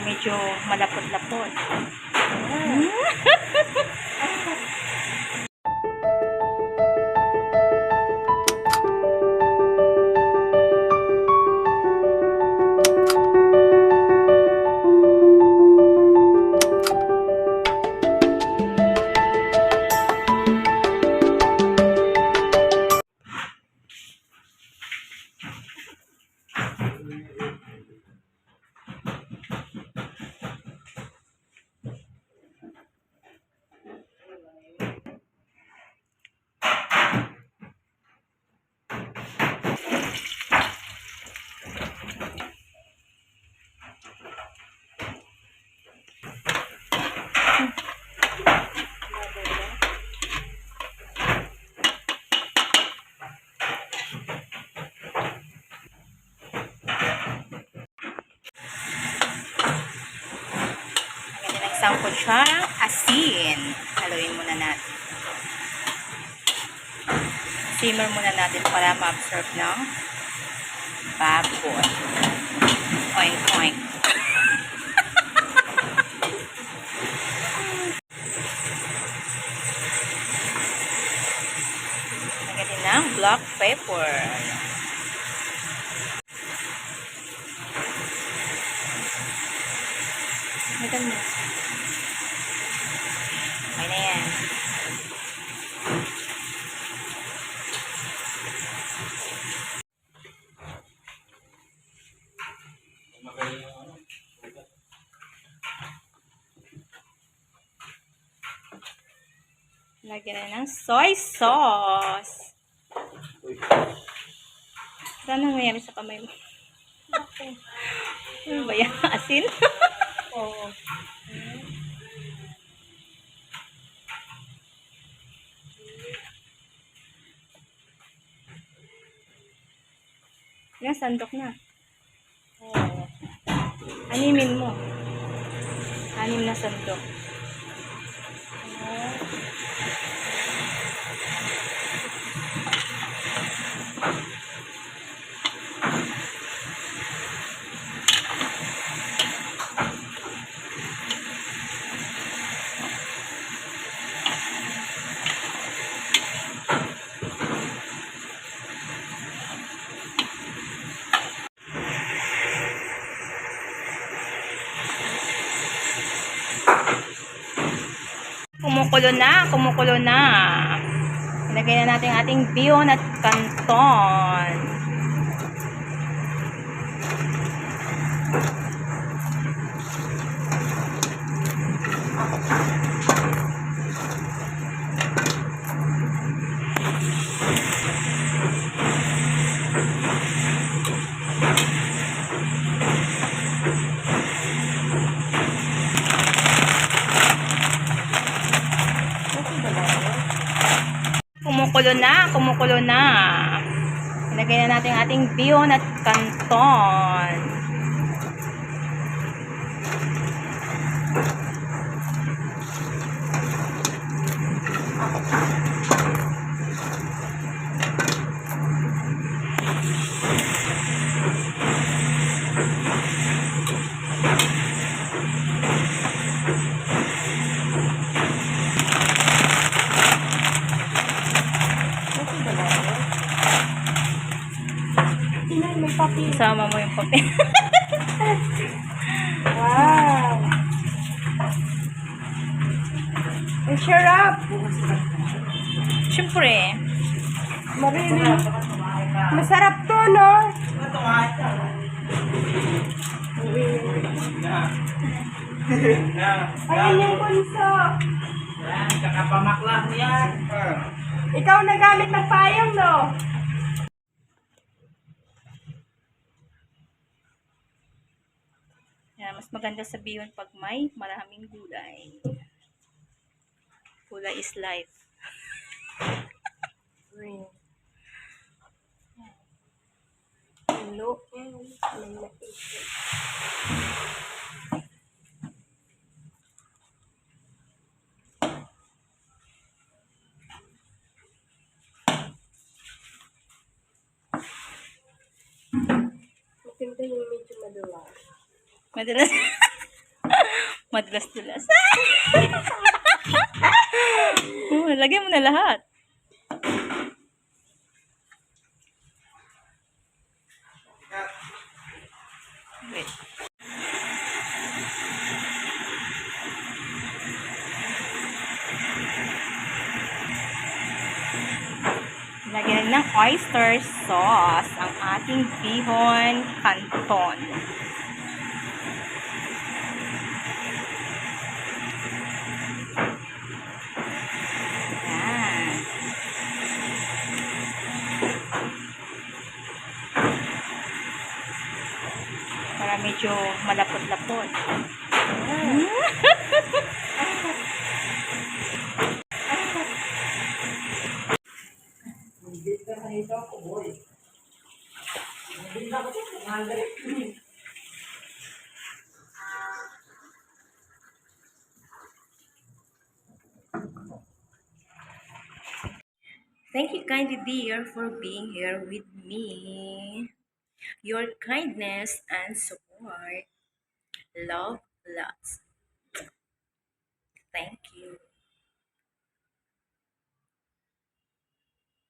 medyo malapot-lapot. Isang kutsarang asin. Haluin muna natin. Simmer muna natin para ma-absorb ng baboy. Oink, oink. Lagyan din ng black pepper. Lagyan mo. Okay na yan. Lagyan na ng soy sauce. Saan nangyayari sa kamay mo? Ano ba yan? Asin? Oo. Yan, sandok na. Oo. Animin mo. Anim na sandok. Kumukulo na, kumukulo na. Ilagay na natin ating bihon at canton. Kumukulo na, kumukulo na. Ilagay na natin ating bihon at canton. Sama mo yung papel. Wow! Ang sarap! Siyempre. Marinig. Masarap to, no? Ayan yung punso. Yan, kakapamakla mo yan. Ikaw nagamit ng payong, no? Yan, mas maganda sa bihon pag may maraming gulay. Gulay is life. Hello. Maganda yung medyo madulas. Madalas. Madulas-dulas. Lagyan mo na lahat. Wait. Lagyan ng oyster sauce ang ating bihon canton. Yan. Para medyo malapot-lapot. Thank you, kindly dear, for being here with me. Your kindness and support. Love lots. Thank you.